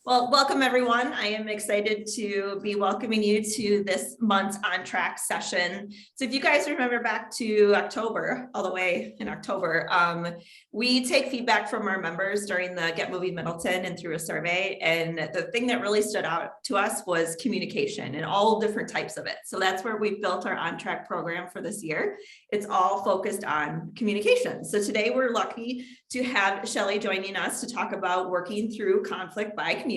Well, welcome everyone. I am excited to be welcoming you to this month's On Track session. So if you guys remember back to October, all the way in October, we take feedback from our members during the Get Moving Middleton and through a survey. And the thing that really stood out to us was communication and all different types of it. So that's where we've built our On Track program for this year. It's all focused on communication. So today we're lucky to have Shelly joining us to talk about working through conflict by communicating.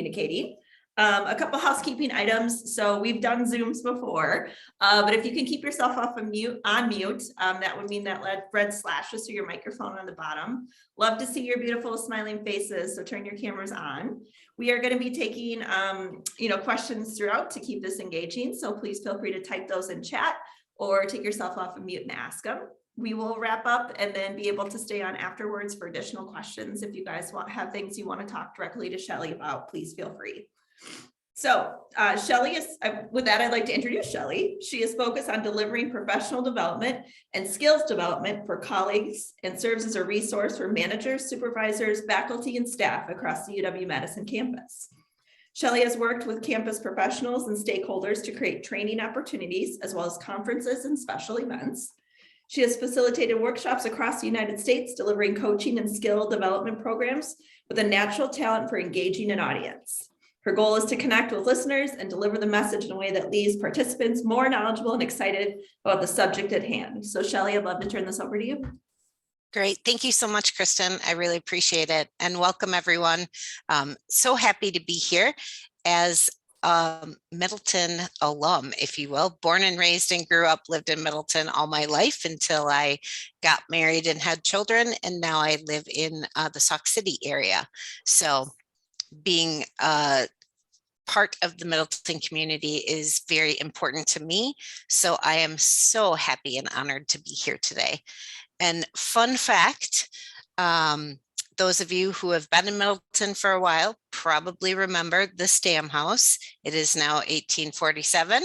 A couple housekeeping items. So we've done Zooms before, but if you can keep yourself off of mute, that would mean that red slash just through your microphone on the bottom. Love to see your beautiful smiling faces, so turn your cameras on. We are going to be taking questions throughout to keep this engaging, so please feel free to type those in chat or take yourself off of mute and ask them. We will wrap up and then be able to stay on afterwards for additional questions. If you guys have things you want to talk directly to Shelly about, please feel free. So Shelly is, with that, I'd like to introduce Shelly. She is focused on delivering professional development and skills development for colleagues and serves as a resource for managers, supervisors, faculty, and staff across the UW-Madison campus. Shelly has worked with campus professionals and stakeholders to create training opportunities, as well as conferences and special events. She has facilitated workshops across the United States, delivering coaching and skill development programs with a natural talent for engaging an audience. Her goal is to connect with listeners and deliver the message in a way that leaves participants more knowledgeable and excited about the subject at hand. So Shelly, I'd love to turn this over to you. Great. Thank you so much, Kristen. I really appreciate it. And welcome, everyone. So happy to be here as Middleton alum, if you will, born and raised and grew up, lived in Middleton all my life until I got married and had children. And now I live in the Sauk City area. So being part of the Middleton community is very important to me. So I am so happy and honored to be here today. And fun fact, those of you who have been in Middleton for a while probably remember the Stam House. It is now 1847.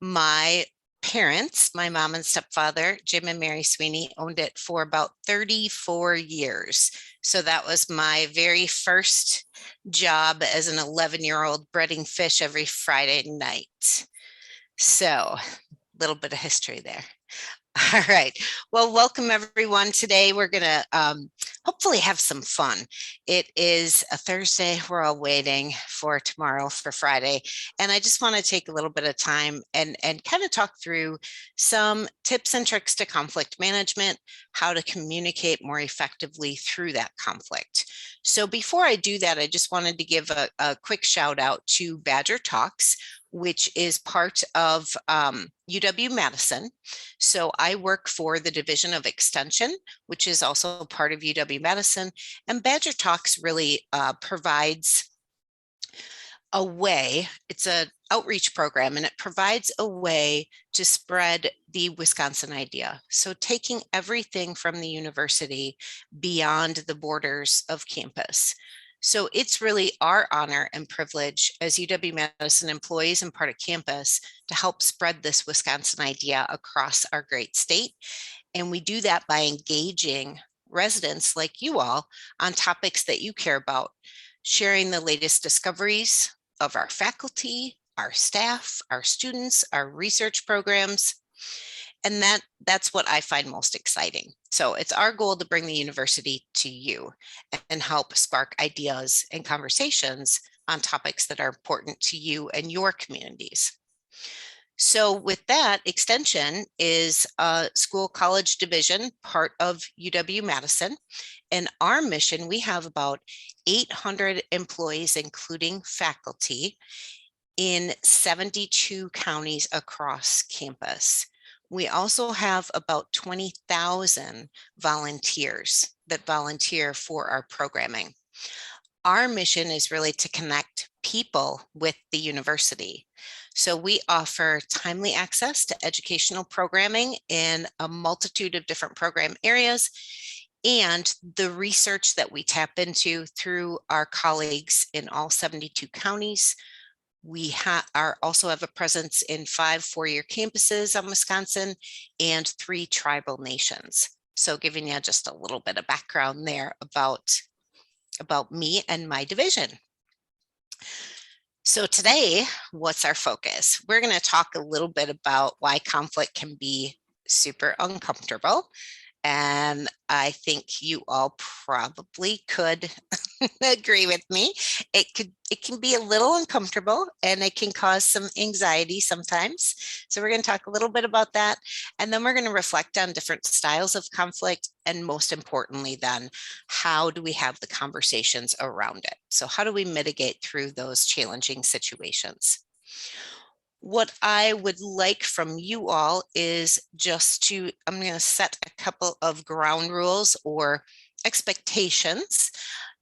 My parents, my mom and stepfather, Jim and Mary Sweeney, owned it for about 34 years. So that was my very first job as an 11-year-old breading fish every Friday night. So a little bit of history there. All right. Well, welcome everyone. Today we're going to hopefully have some fun. It is a Thursday. We're all waiting for tomorrow for Friday. And I just want to take a little bit of time and kind of talk through some tips and tricks to conflict management, how to communicate more effectively through that conflict. So before I do that, I just wanted to give a quick shout out to Badger Talks, which is part of UW-Madison. So I work for the Division of Extension, which is also part of UW-Madison. And Badger Talks really provides a way, it's an outreach program, and it provides a way to spread the Wisconsin idea. So taking everything from the university beyond the borders of campus. So it's really our honor and privilege as UW-Madison employees and part of campus to help spread this Wisconsin idea across our great state. And we do that by engaging residents like you all on topics that you care about, sharing the latest discoveries of our faculty, our staff, our students, our research programs. And that's what I find most exciting. So it's our goal to bring the university to you and help spark ideas and conversations on topics that are important to you and your communities. So with that, Extension is a school college division, part of UW-Madison. And our mission, we have about 800 employees, including faculty, in 72 counties across campus. We also have about 20,000 volunteers that volunteer for our programming. Our mission is really to connect people with the university. So we offer timely access to educational programming in a multitude of different program areas, and the research that we tap into through our colleagues in all 72 counties. We also have a presence in 5 four-year campuses on Wisconsin and 3 tribal nations. So giving you just a little bit of background there about me and my division. So today, what's our focus? We're going to talk a little bit about why conflict can be super uncomfortable. And I think you all probably could agree with me. It can be a little uncomfortable and it can cause some anxiety sometimes. So we're going to talk a little bit about that. And then we're going to reflect on different styles of conflict. And most importantly, then, how do we have the conversations around it? So how do we mitigate through those challenging situations? What I would like from you all is just to, I'm going to set a couple of ground rules or expectations.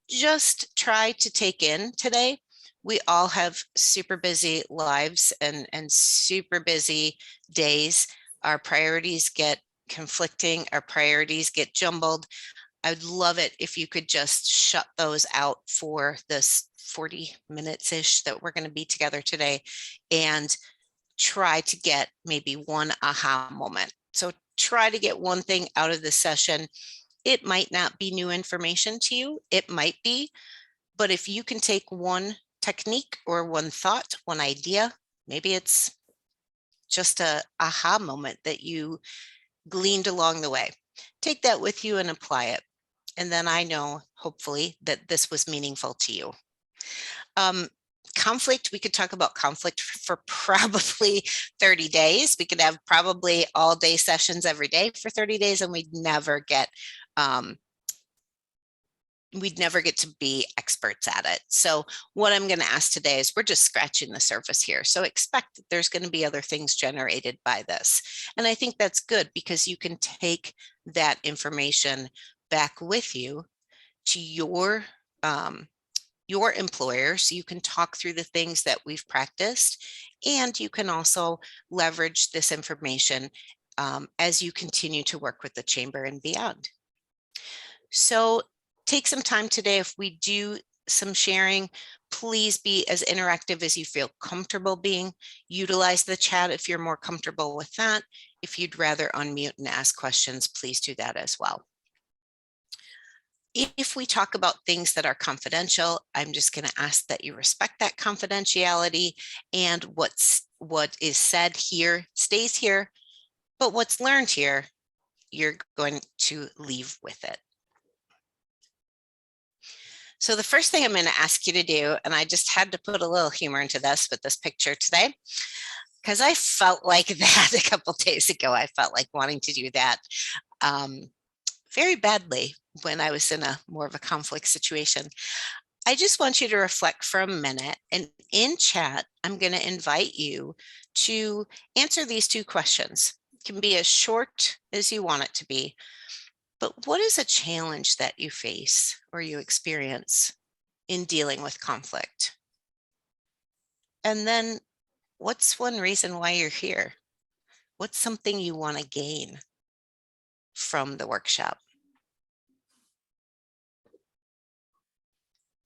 Just try to take in today. We all have super busy lives and super busy days. Our priorities get conflicting, our priorities get jumbled. I'd love it if you could just shut those out for this 40 minutes-ish that we're going to be together today and try to get maybe one aha moment. So try to get one thing out of the session. It might not be new information to you. It might be, but if you can take one technique or one thought, one idea, maybe it's just a aha moment that you gleaned along the way. Take that with you and apply it. And then I know, hopefully, that this was meaningful to you. Conflict, we could talk about conflict for probably 30 days. We could have probably all day sessions every day for 30 days and we'd never get to be experts at it. So what I'm going to ask today is we're just scratching the surface here. So expect that there's going to be other things generated by this. And I think that's good because you can take that information back with you to your employer, so you can talk through the things that we've practiced, and you can also leverage this information as you continue to work with the chamber and beyond. So take some time today. If we do some sharing, please be as interactive as you feel comfortable being. Utilize the chat if you're more comfortable with that. If you'd rather unmute and ask questions, please do that as well. If we talk about things that are confidential, I'm just going to ask that you respect that confidentiality, and what is said here stays here, but what's learned here, you're going to leave with it. So the first thing I'm going to ask you to do, and I just had to put a little humor into this with this picture today, because I felt like that a couple days ago. I felt like wanting to do that very badly when I was in a more of a conflict situation. I just want you to reflect for a minute, and in chat, I'm going to invite you to answer these two questions. It can be as short as you want it to be, but what is a challenge that you face or you experience in dealing with conflict? And then what's one reason why you're here? What's something you want to gain from the workshop?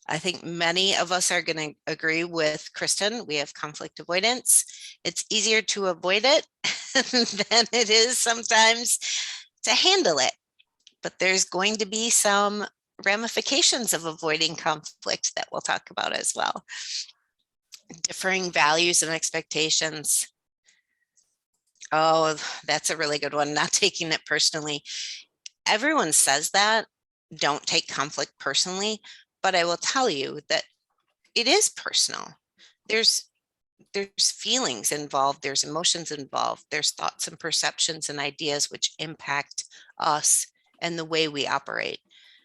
I think many of us are going to agree with Kristen. We have conflict avoidance. It's easier to avoid it than it is sometimes to handle it. But there's going to be some ramifications of avoiding conflict that we'll talk about as well. Differing values and expectations. Oh, that's a really good one. Not taking it personally. Everyone says that, don't take conflict personally, but I will tell you that it is personal. There's feelings involved, there's emotions involved, there's thoughts and perceptions and ideas which impact us and the way we operate.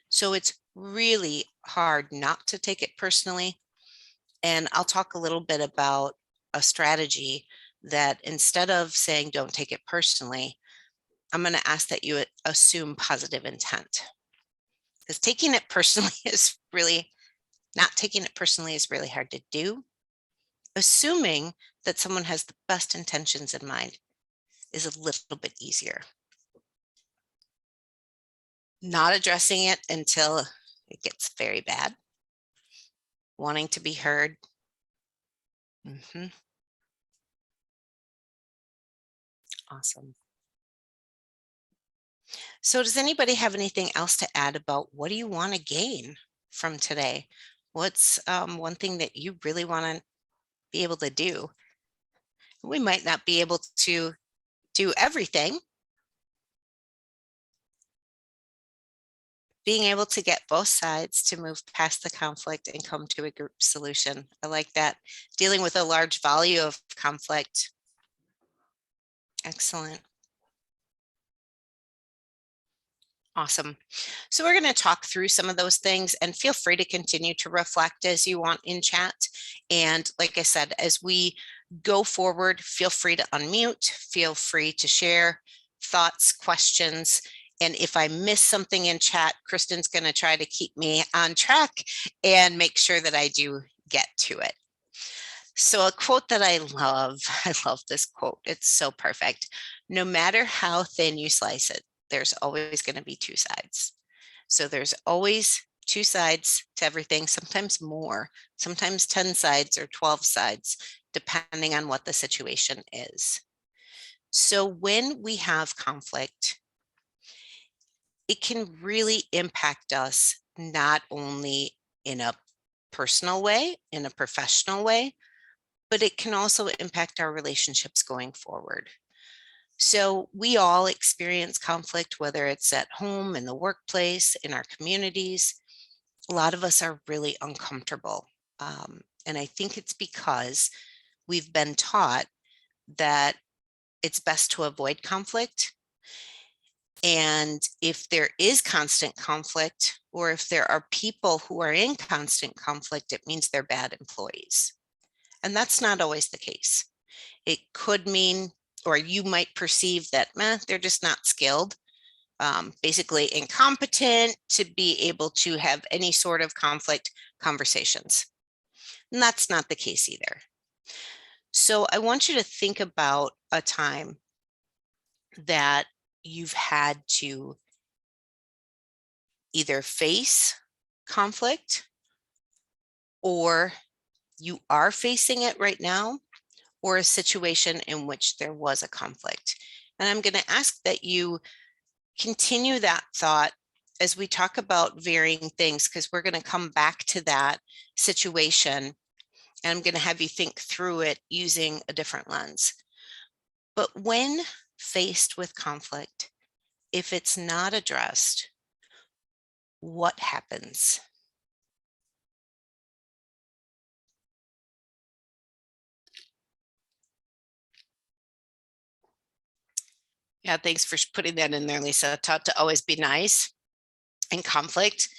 So it's really hard not to take it personally. And I'll talk a little bit about a strategy that instead of saying don't take it personally, I'm going to ask that you assume positive intent. Because taking it personally is really, not taking it personally is really hard to do. Assuming that someone has the best intentions in mind is a little bit easier. Not addressing it until it gets very bad. Wanting to be heard. Awesome. So does anybody have anything else to add about what do you want to gain from today? What's one thing that you really want to be able to do. We might not be able to do everything. Being able to get both sides to move past the conflict and come to a group solution. I like that. Dealing with a large volume of conflict. Excellent. Awesome. So we're going to talk through some of those things, and feel free to continue to reflect as you want in chat. And like I said, as we go forward, feel free to unmute, feel free to share thoughts, questions. And if I miss something in chat, Kristen's going to try to keep me on track and make sure that I do get to it. So a quote that I love this quote. It's so perfect. No matter how thin you slice it, there's always going to be two sides. So there's always two sides to everything, sometimes more, sometimes 10 sides or 12 sides, depending on what the situation is. So when we have conflict, it can really impact us, not only in a personal way, in a professional way, but it can also impact our relationships going forward. So we all experience conflict, whether it's at home, in the workplace, in our communities. A lot of us are really uncomfortable. And I think it's because we've been taught that it's best to avoid conflict. And if there is constant conflict, or if there are people who are in constant conflict, it means they're bad employees. And that's not always the case. It could mean, or you might perceive that they're just not skilled, basically incompetent to be able to have any sort of conflict conversations. And that's not the case either. So I want you to think about a time that you've had to either face conflict, or you are facing it right now, or a situation in which there was a conflict. And I'm going to ask that you continue that thought as we talk about varying things, because we're going to come back to that situation, and I'm going to have you think through it using a different lens. But when faced with conflict, if it's not addressed, what happens? Yeah, thanks for putting that in there, Lisa. Taught to always be nice. And conflict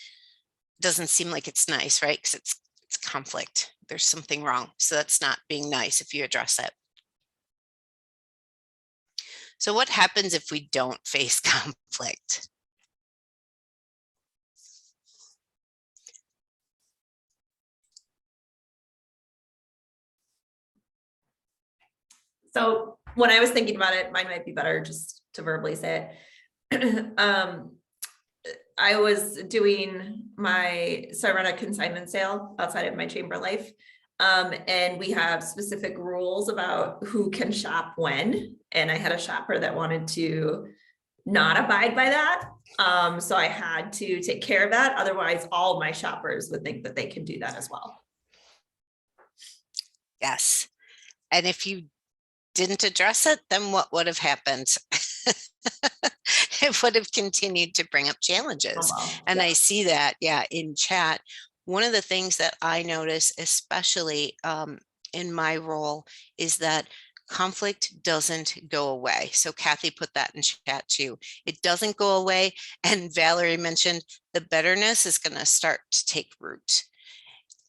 doesn't seem like it's nice, right? Because it's conflict. There's something wrong. So that's not being nice if you address it. So what happens if we don't face conflict? So when I was thinking about it, mine might be better just to verbally say it. I was doing so I run a consignment sale outside of my chamber life. And we have specific rules about who can shop when. And I had a shopper that wanted to not abide by that. So I had to take care of that. Otherwise, all of my shoppers would think that they can do that as well. Yes. And if you didn't address it, then what would have happened? It would have continued to bring up challenges. Oh, well. And Yeah. I see that, in chat. One of the things that I notice, especially in my role, is that conflict doesn't go away. So Kathy put that in chat too. It doesn't go away. And Valerie mentioned the bitterness is going to start to take root.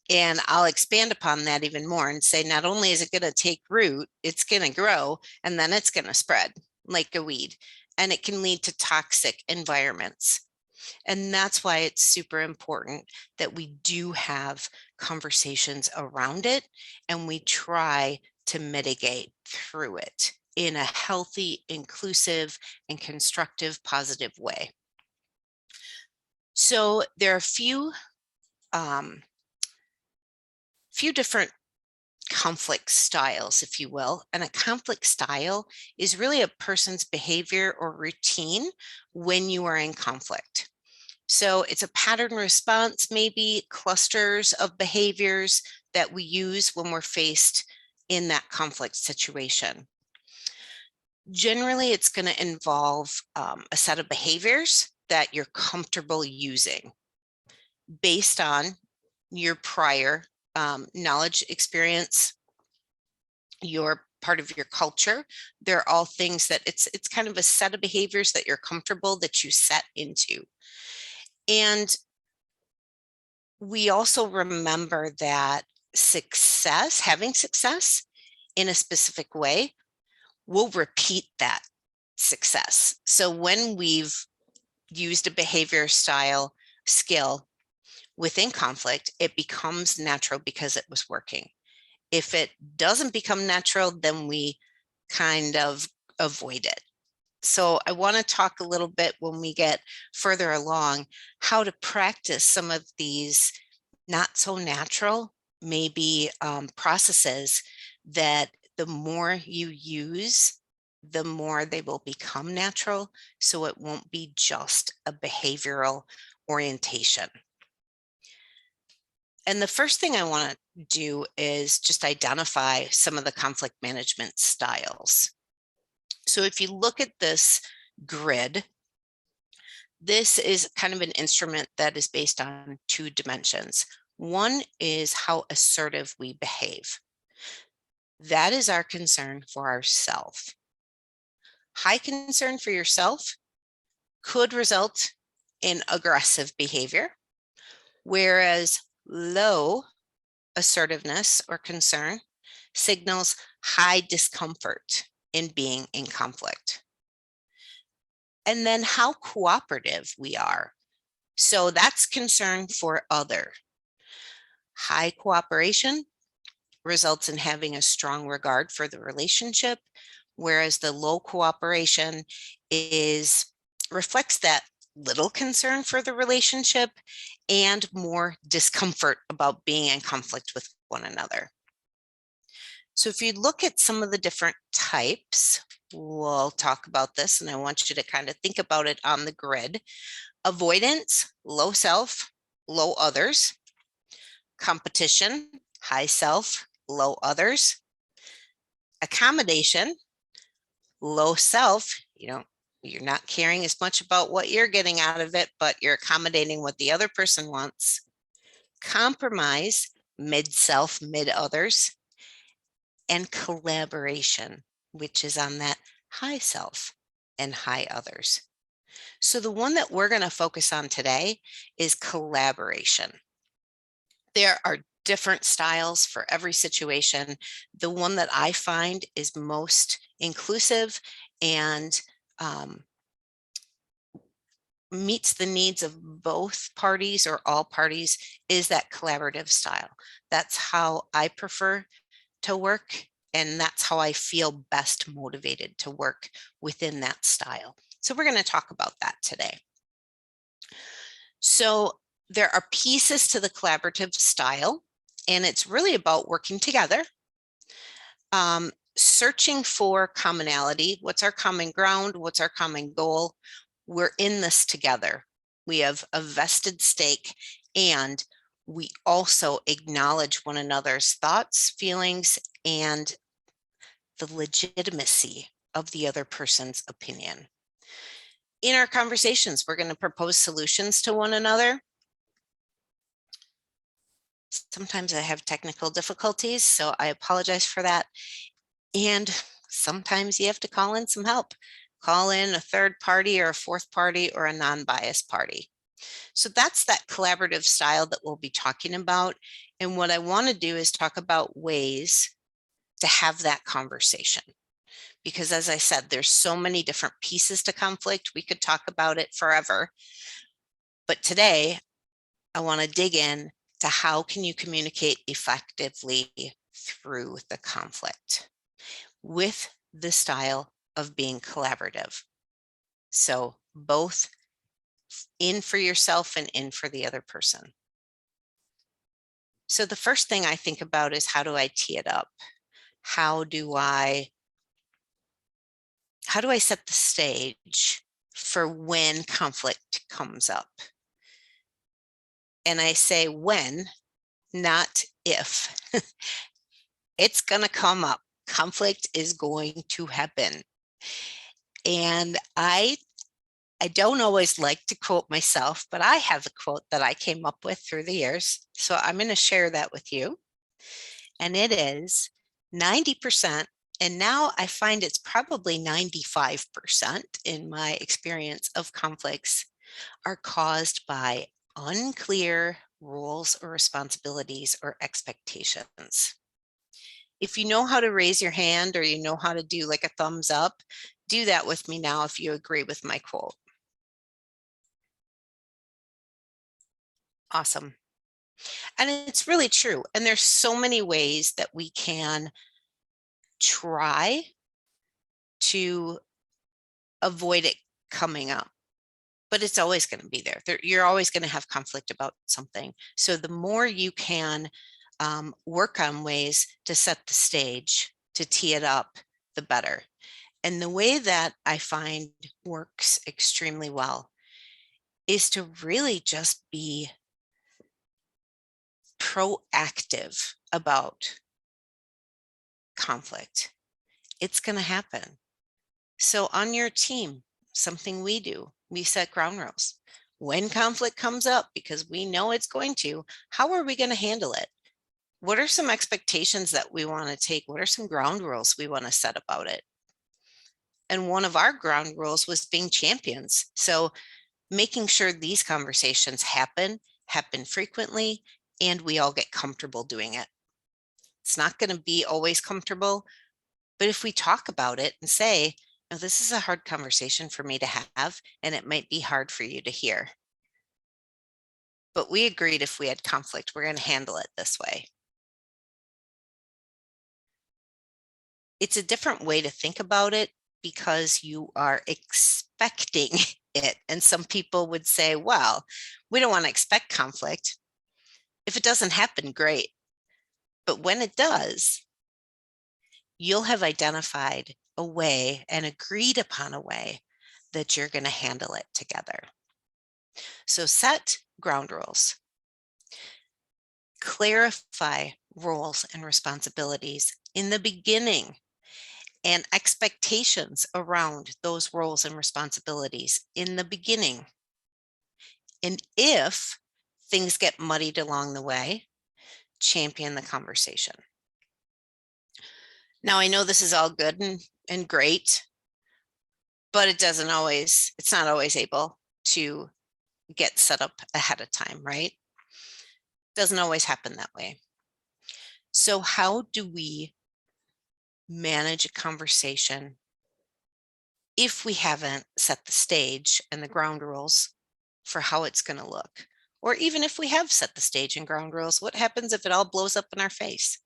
And I'll expand upon that even more and say, not only is it going to take root, it's going to grow, and then it's going to spread like a weed, and it can lead to toxic environments. And that's why it's super important that we do have conversations around it, and we try to mitigate through it in a healthy, inclusive, and constructive, positive way. So there are a few different conflict styles, if you will. And a conflict style is really a person's behavior or routine when you are in conflict. So it's a pattern response, maybe clusters of behaviors that we use when we're faced in that conflict situation. Generally, it's going to involve a set of behaviors that you're comfortable using based on your prior knowledge, experience, your part of your culture. They're all things that it's kind of a set of behaviors that you're comfortable, that you set into. And we also remember that having success in a specific way, will repeat that success. So when we've used a behavior style skill within conflict, it becomes natural because it was working. If it doesn't become natural, then we kind of avoid it. So I want to talk a little bit when we get further along, how to practice some of these not so natural, maybe processes that the more you use, the more they will become natural. So it won't be just a behavioral orientation. And the first thing I want to do is just identify some of the conflict management styles. So if you look at this grid, this is kind of an instrument that is based on 2 dimensions. One is how assertive we behave. That is our concern for ourselves. High concern for yourself could result in aggressive behavior, whereas low assertiveness or concern signals high discomfort in being in conflict. And then how cooperative we are. So that's concern for other. High cooperation results in having a strong regard for the relationship, whereas the low cooperation reflects that little concern for the relationship and more discomfort about being in conflict with one another. So if you look at some of the different types, we'll talk about this, and I want you to kind of think about it on the grid. Avoidance, low self, low others. Competition, high self, low others. Accommodation, low self, you're not caring as much about what you're getting out of it, but you're accommodating what the other person wants. Compromise, mid self, mid others. And collaboration, which is on that high self and high others. So the one that we're going to focus on today is collaboration. There are different styles for every situation. The one that I find is most inclusive and meets the needs of both parties or all parties is that collaborative style. That's how I prefer to work, and that's how I feel best motivated to work within that style. So we're going to talk about that today. So there are pieces to the collaborative style, and it's really about working together, searching for commonality. What's our common ground? What's our common goal? We're in this together. We have a vested stake, and we also acknowledge one another's thoughts, feelings, and the legitimacy of the other person's opinion. In our conversations, we're going to propose solutions to one another. Sometimes I have technical difficulties, so I apologize for that. And sometimes you have to call in some help. Call in a third party or a fourth party or a non-biased party. So that's that collaborative style that we'll be talking about. And what I want to do is talk about ways to have that conversation. Because as I said, there's so many different pieces to conflict. We could talk about it forever. But today, I want to dig in to how can you communicate effectively through the conflict with the style of being collaborative. So both in for yourself and in for the other person. So the first thing I think about is, how do I tee it up? How do I set the stage for when conflict comes up? And I say when, not if. It's going to come up. Conflict is going to happen. And I don't always like to quote myself, but I have a quote that I came up with through the years. So I'm going to share that with you. And it is 90%. And now I find it's probably 95% in my experience of conflicts are caused by unclear roles or responsibilities or expectations. If you know how to raise your hand or you know how to do like a thumbs up, do that with me now if you agree with my quote. Awesome. And it's really true. And there's so many ways that we can try to avoid it coming up, but it's always going to be there. You're always going to have conflict about something. So the more you can work on ways to set the stage, to tee it up, the better. And the way that I find works extremely well is to really just be proactive about conflict. It's going to happen. So on your team, something we do, we set ground rules. When conflict comes up, because we know it's going to, how are we going to handle it? What are some expectations that we want to take? What are some ground rules we want to set about it? And one of our ground rules was being champions. So making sure these conversations happen frequently, and we all get comfortable doing it. It's not going to be always comfortable, but if we talk about it and say, no, this is a hard conversation for me to have, and it might be hard for you to hear. But we agreed if we had conflict, we're going to handle it this way. It's a different way to think about it because you are expecting it. And some people would say, well, we don't want to expect conflict. If it doesn't happen, great. But when it does, you'll have identified a way and agreed upon a way that you're going to handle it together. So set ground rules. Clarify roles and responsibilities in the beginning and expectations around those roles and responsibilities in the beginning. And if things get muddied along the way, champion the conversation. Now, I know this is all good and great, but it's not always able to get set up ahead of time, right? Doesn't always happen that way. So how do we manage a conversation if we haven't set the stage and the ground rules for how it's going to look? Or even if we have set the stage and ground rules, what happens if it all blows up in our face?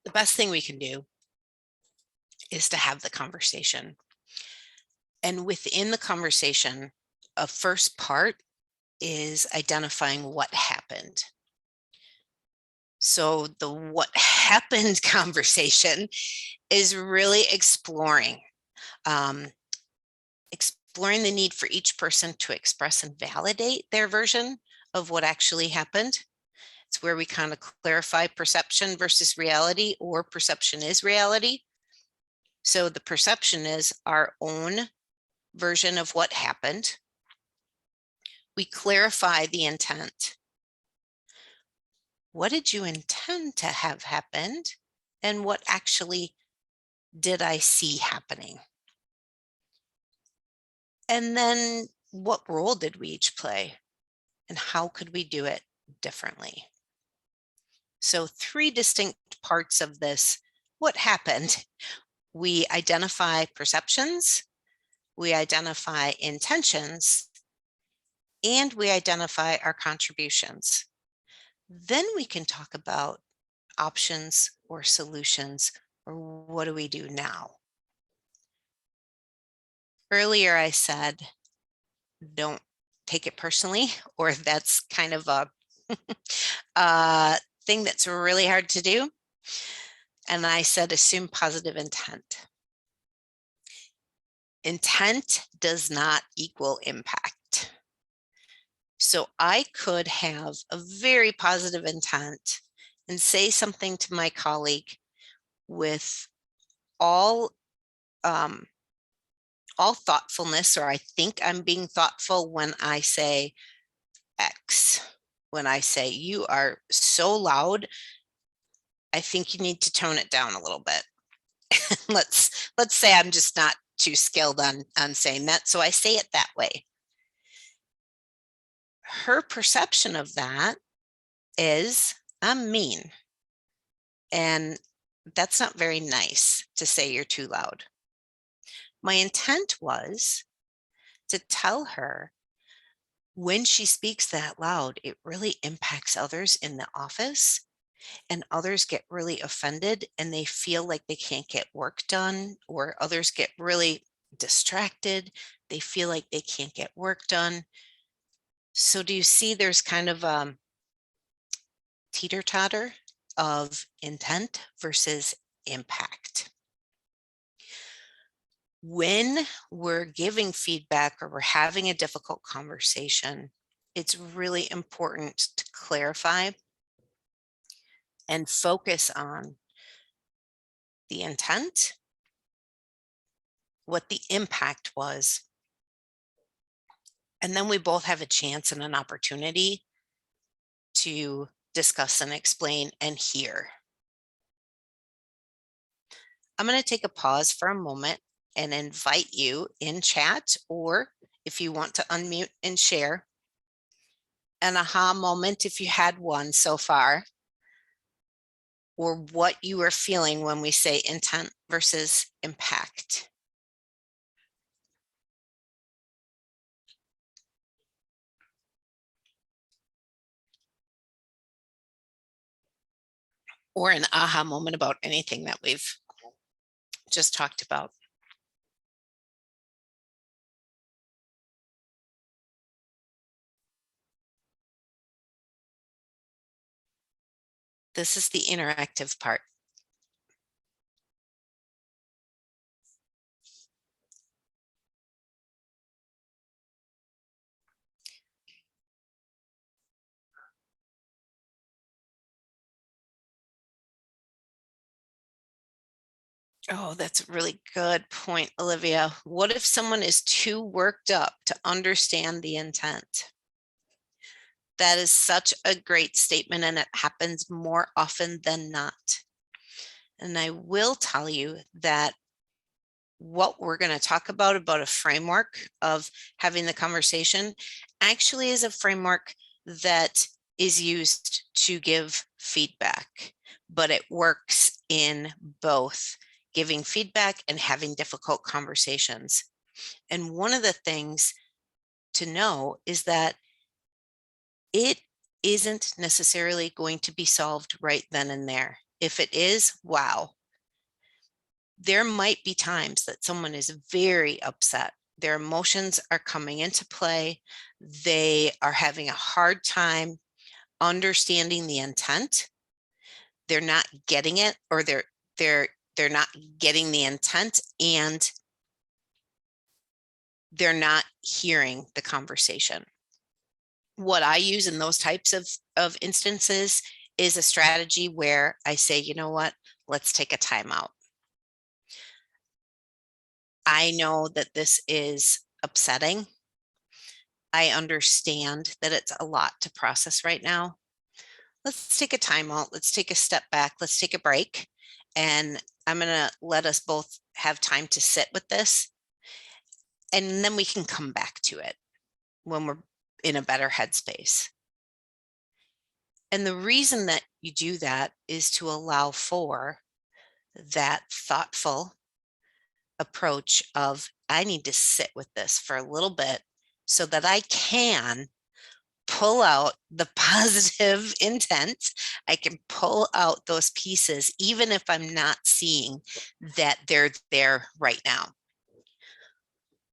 The best thing we can do is to have the conversation. And within the conversation, a first part is identifying what happened. So the what happened conversation is really exploring the need for each person to express and validate their version of what actually happened. It's where we kind of clarify perception versus reality, or perception is reality. So the perception is our own version of what happened. We clarify the intent. What did you intend to have happened? And what actually did I see happening? And then what role did we each play? And how could we do it differently? So 3 distinct parts of this. What happened? We identify perceptions, we identify intentions, and we identify our contributions. Then we can talk about options or solutions, or what do we do now? Earlier I said, don't take it personally, or that's kind of a thing that's really hard to do. And I said, assume positive intent. Intent does not equal impact. So I could have a very positive intent and say something to my colleague with all thoughtfulness, or I think I'm being thoughtful when I say X. When I say, you are so loud, I think you need to tone it down a little bit. let's say I'm just not too skilled on saying that, so I say it that way. Her perception of that is I'm mean, and that's not very nice to say you're too loud. My intent was to tell her when she speaks that loud, it really impacts others in the office, and others get really offended and they feel like they can't get work done, or others get really distracted. They feel like they can't get work done. So do you see there's kind of teeter-totter of intent versus impact? When we're giving feedback or we're having a difficult conversation, it's really important to clarify and focus on the intent, what the impact was, and then we both have a chance and an opportunity to discuss and explain and hear. I'm going to take a pause for a moment and invite you in chat, or if you want to unmute and share an aha moment, if you had one so far, or what you are feeling when we say intent versus impact. Or an aha moment about anything that we've just talked about. This is the interactive part. Oh, that's a really good point, Olivia. What if someone is too worked up to understand the intent? That is such a great statement, and it happens more often than not. And I will tell you that what we're going to talk about a framework of having the conversation actually is a framework that is used to give feedback, but it works in both giving feedback and having difficult conversations. And one of the things to know is that it isn't necessarily going to be solved right then and there. If it is, wow. There might be times that someone is very upset. Their emotions are coming into play. They are having a hard time understanding the intent. They're not getting it, or they're not getting the intent, and they're not hearing the conversation. What I use in those types of instances is a strategy where I say, you know what, let's take a timeout. I know that this is upsetting. I understand that it's a lot to process right now. Let's take a timeout. Let's take a step back. Let's take a break. And I'm going to let us both have time to sit with this. And then we can come back to it when we're in a better headspace. And the reason that you do that is to allow for that thoughtful approach of, I need to sit with this for a little bit so that I can pull out the positive intent. I can pull out those pieces, even if I'm not seeing that they're there right now.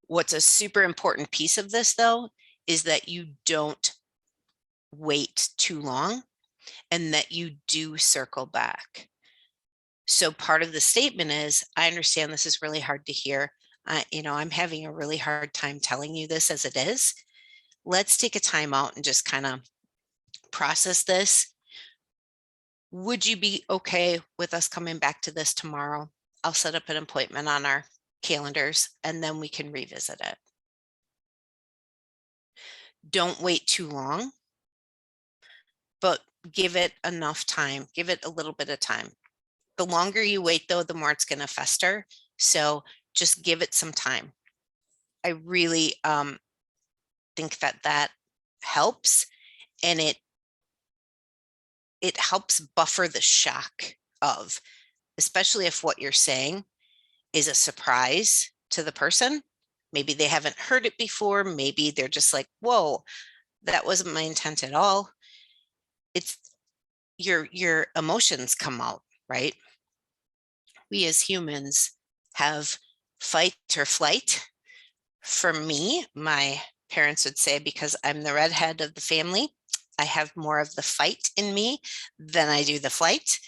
What's a super important piece of this, though, is that you don't wait too long and that you do circle back. So part of the statement is, I understand this is really hard to hear. I'm having a really hard time telling you this as it is. let's take a time out and just kind of process this. Would you be okay with us coming back to this tomorrow? I'll set up an appointment on our calendars and then we can revisit it. Don't wait too long, but give it enough time. Give it a little bit of time. The longer you wait, though, the more it's going to fester. So just give it some time. I really think that helps, and it helps buffer the shock of, especially if what you're saying is a surprise to the person. Maybe they haven't heard it before. Maybe they're just like, whoa, that wasn't my intent at all. It's your emotions come out, right? We as humans have fight or flight. For me, my parents would say, because I'm the redhead of the family, I have more of the fight in me than I do the flight.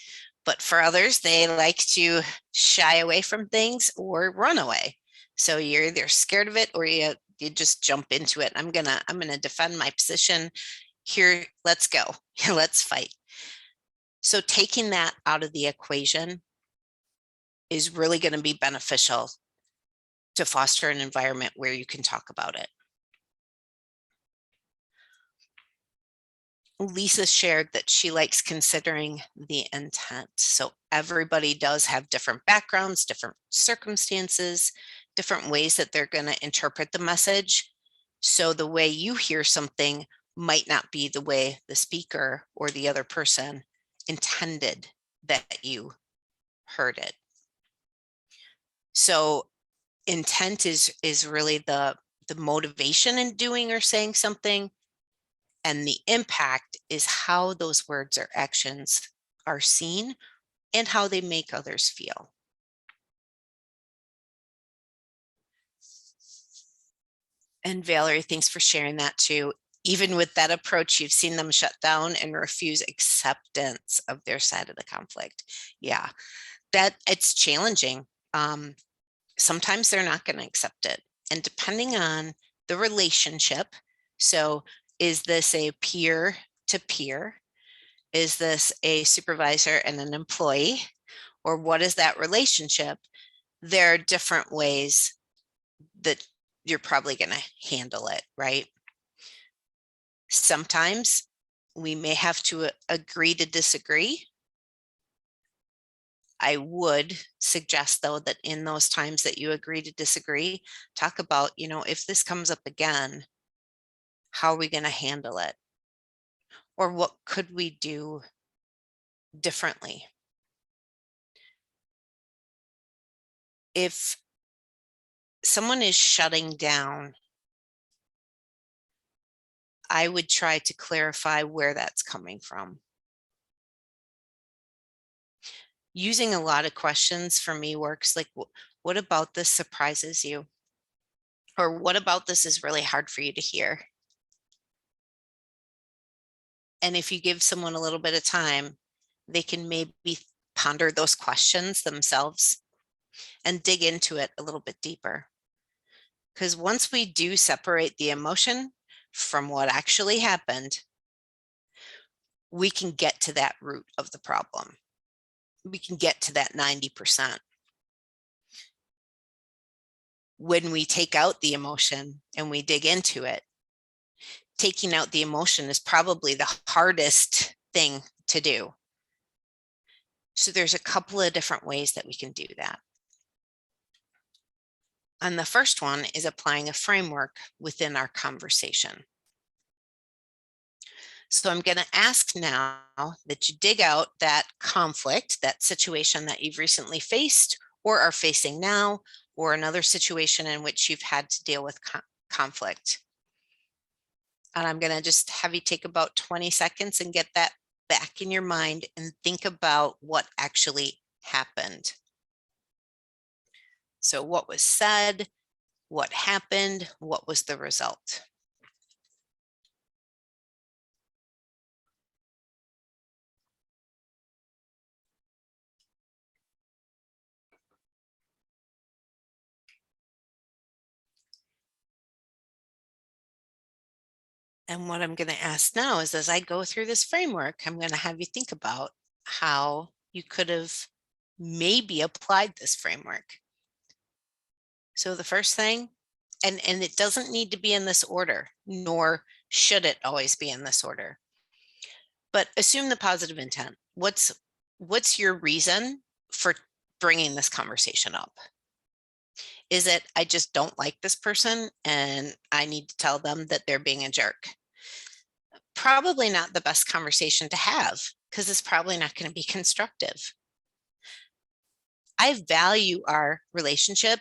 But for others, they like to shy away from things or run away. So you're either scared of it or you just jump into it. I'm gonna defend my position here. Let's go. Let's fight. So taking that out of the equation is really going to be beneficial to foster an environment where you can talk about it. Lisa shared that she likes considering the intent. So everybody does have different backgrounds, different circumstances, different ways that they're going to interpret the message. So the way you hear something might not be the way the speaker or the other person intended that you heard it. So intent is really the motivation in doing or saying something, and the impact is how those words or actions are seen and how they make others feel. And Valerie, thanks for sharing that too. Even with that approach, you've seen them shut down and refuse acceptance of their side of the conflict. Yeah, that it's challenging. Sometimes they're not going to accept it. And depending on the relationship, so is this a peer to peer? Is this a supervisor and an employee? Or what is that relationship? There are different ways that you're probably going to handle it, right? Sometimes we may have to agree to disagree. I would suggest, though, that in those times that you agree to disagree, talk about, if this comes up again, how are we going to handle it? Or what could we do differently? If someone is shutting down, I would try to clarify where that's coming from. Using a lot of questions for me works, like, what about this surprises you? Or what about this is really hard for you to hear? And if you give someone a little bit of time, they can maybe ponder those questions themselves and dig into it a little bit deeper. Because once we do separate the emotion from what actually happened, we can get to that root of the problem. We can get to that 90%. When we take out the emotion and we dig into it, taking out the emotion is probably the hardest thing to do. So there's a couple of different ways that we can do that. And the first one is applying a framework within our conversation. So I'm going to ask now that you dig out that conflict, that situation that you've recently faced or are facing now, or another situation in which you've had to deal with conflict. And I'm going to just have you take about 20 seconds and get that back in your mind and think about what actually happened. So what was said, what happened, what was the result? And what I'm going to ask now is, as I go through this framework, I'm going to have you think about how you could have maybe applied this framework. So the first thing, and it doesn't need to be in this order, nor should it always be in this order, but assume the positive intent. What's your reason for bringing this conversation up? Is it, I just don't like this person and I need to tell them that they're being a jerk? Probably not the best conversation to have, because it's probably not going to be constructive. I value our relationship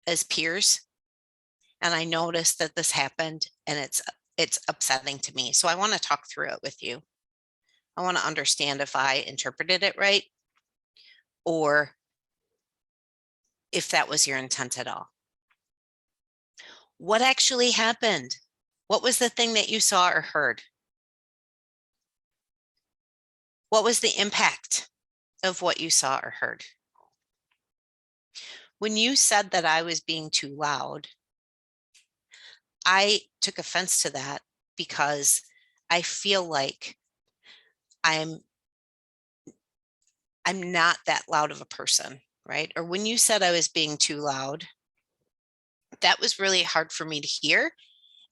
as peers, and I noticed that this happened and it's upsetting to me. So I want to talk through it with you. I want to understand if I interpreted it right or if that was your intent at all. What actually happened? What was the thing that you saw or heard? What was the impact of what you saw or heard? When you said that I was being too loud, I took offense to that because I feel like I'm not that loud of a person, right? Or when you said I was being too loud, that was really hard for me to hear.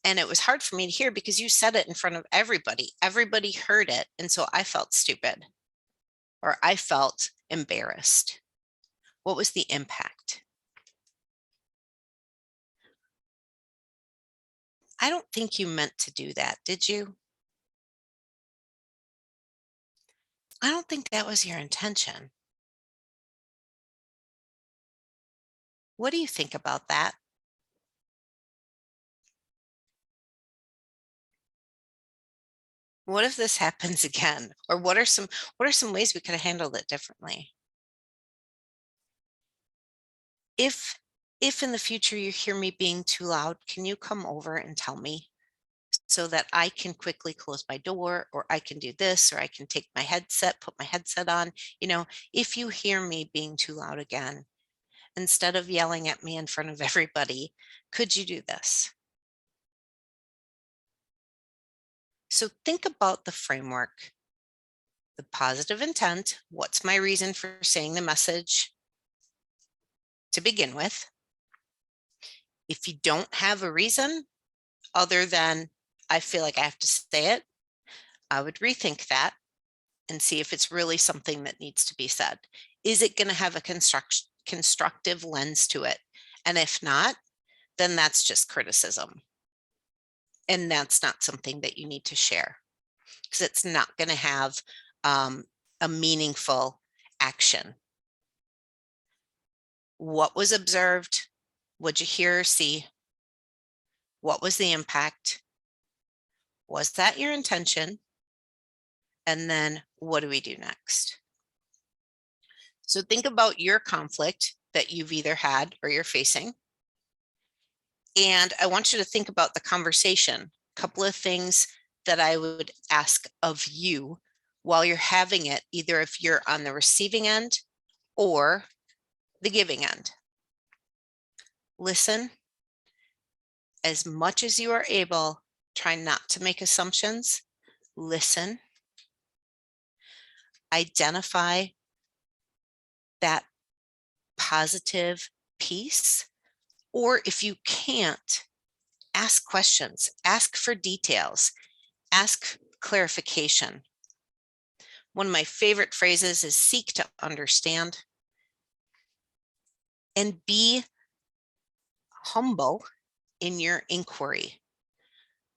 And it was hard for me to hear because you said it in front of everybody. Everybody heard it. And so I felt stupid, or I felt embarrassed. What was the impact? I don't think you meant to do that, did you? I don't think that was your intention. What do you think about that? What if this happens again? Or what are some ways we could have handled it differently? If in the future you hear me being too loud, can you come over and tell me so that I can quickly close my door, or I can do this, or I can take my headset, put my headset on? You know, if you hear me being too loud again, instead of yelling at me in front of everybody, could you do this? So think about the framework, the positive intent. What's my reason for saying the message to begin with? If you don't have a reason other than I feel like I have to say it, I would rethink that and see if it's really something that needs to be said. Is it going to have a constructive lens to it? And if not, then that's just criticism. And that's not something that you need to share, because it's not going to have a meaningful action. What was observed? What'd you hear or see? What was the impact? Was that your intention? And then what do we do next? So think about your conflict that you've either had or you're facing. And I want you to think about the conversation. A couple of things that I would ask of you while you're having it, either if you're on the receiving end or the giving end. Listen as much as you are able. Try not to make assumptions. Listen. Identify that positive piece. Or if you can't, ask questions, ask for details, ask clarification. One of my favorite phrases is seek to understand, and be humble in your inquiry.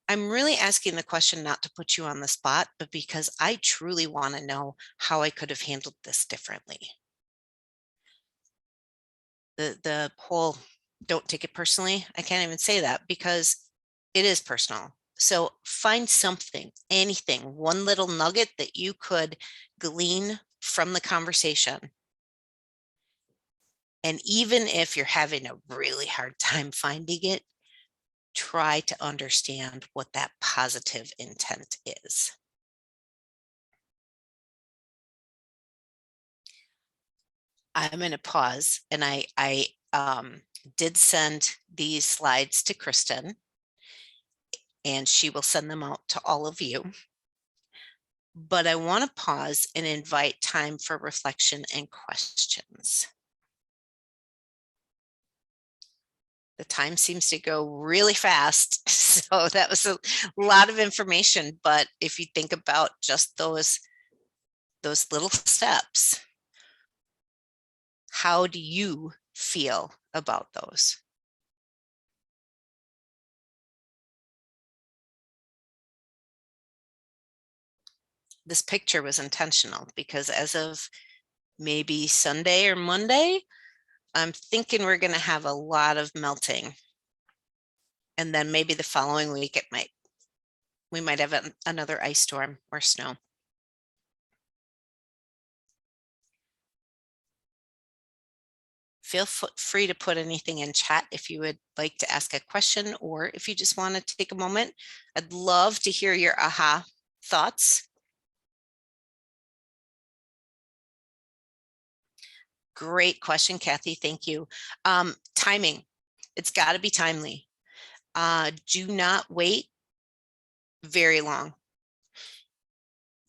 I'm really asking the question not to put you on the spot, but because I truly want to know how I could have handled this differently. The whole don't take it personally, I can't even say that because it is personal. So find something, anything, one little nugget that you could glean from the conversation. And even if you're having a really hard time finding it, try to understand what that positive intent is. I'm going to pause, and I did send these slides to Kristen, and she will send them out to all of you. But I want to pause and invite time for reflection and questions. The time seems to go really fast. So that was a lot of information. But if you think about just those little steps, how do you feel about those? This picture was intentional because as of maybe Sunday or Monday, I'm thinking we're going to have a lot of melting. And then maybe the following week, we might have another ice storm or snow. Feel free to put anything in chat if you would like to ask a question, or if you just want to take a moment. I'd love to hear your aha thoughts. Great question, Kathy. Thank you. Timing. It's got to be timely. Do not wait very long.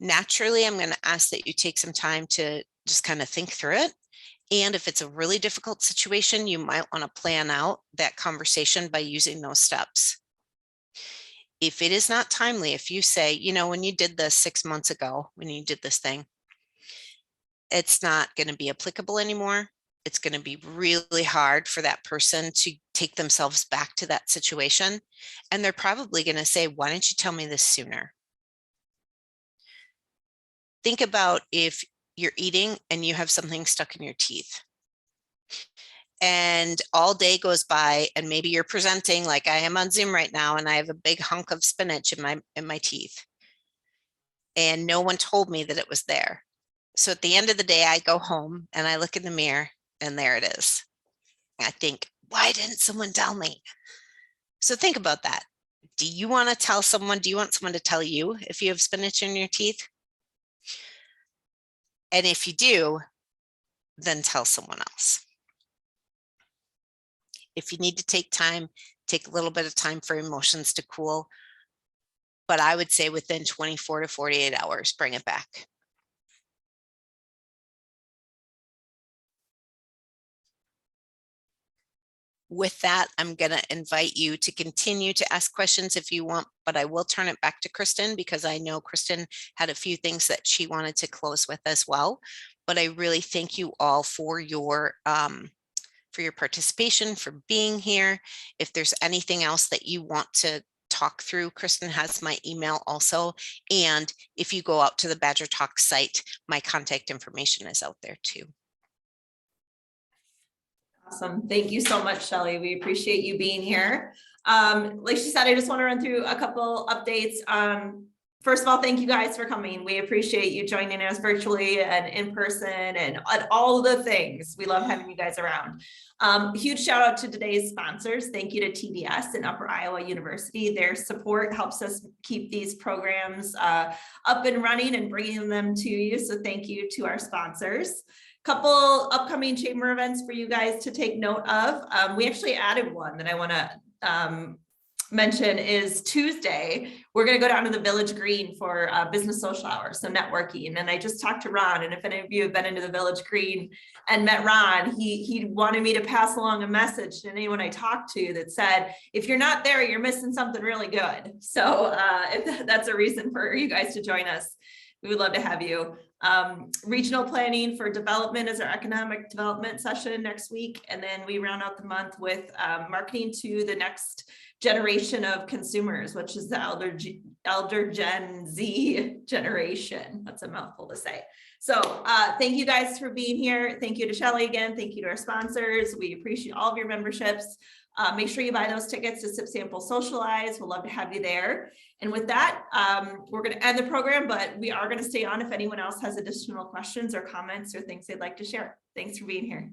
Naturally, I'm going to ask that you take some time to just kind of think through it. And if it's a really difficult situation, you might want to plan out that conversation by using those steps. If it is not timely, if you say, you know, when you did this 6 months ago, when you did this thing, it's not going to be applicable anymore. It's going to be really hard for that person to take themselves back to that situation. And they're probably going to say, why didn't you tell me this sooner? Think about if you're eating and you have something stuck in your teeth. And all day goes by and maybe you're presenting like I am on Zoom right now and I have a big hunk of spinach in my teeth. And no one told me that it was there. So at the end of the day, I go home and I look in the mirror and there it is. I think, why didn't someone tell me? So think about that. Do you want to tell someone? Do you want someone to tell you if you have spinach in your teeth? And if you do, then tell someone else. If you need to take time, take a little bit of time for emotions to cool. But I would say within 24 to 48 hours, bring it back. With that, I'm going to invite you to continue to ask questions if you want, but I will turn it back to Kristen because I know Kristen had a few things that she wanted to close with as well. But I really thank you all for your participation, for being here. If there's anything else that you want to talk through, Kristen has my email also. And if you go out to the Badger Talk site, my contact information is out there too. Awesome. Thank you so much, Shelley. We appreciate you being here. Like she said, I just want to run through a couple updates. First of all, thank you guys for coming. We appreciate you joining us virtually and in person and all the things. We love having you guys around. Huge shout out to today's sponsors. Thank you to TBS and Upper Iowa University. Their support helps us keep these programs up and running and bringing them to you. So thank you to our sponsors. Couple upcoming chamber events for you guys to take note of. We actually added one that I want to mention is Tuesday. We're going to go down to the Village Green for business social hours, so networking. And I just talked to Ron, and if any of you have been into the Village Green and met Ron, he wanted me to pass along a message to anyone I talked to that said, if you're not there, you're missing something really good. So if that's a reason for you guys to join us, we would love to have you. Regional planning for development is our economic development session next week. And then we round out the month with marketing to the next generation of consumers, which is the elder Gen Z generation. That's a mouthful to say. So thank you guys for being here. Thank you to Shelley again. Thank you to our sponsors. We appreciate all of your memberships. Make sure you buy those tickets to Sip Sample Socialize. We'll love to have you there. And with that, we're going to end the program, but we are going to stay on if anyone else has additional questions or comments or things they'd like to share. Thanks for being here.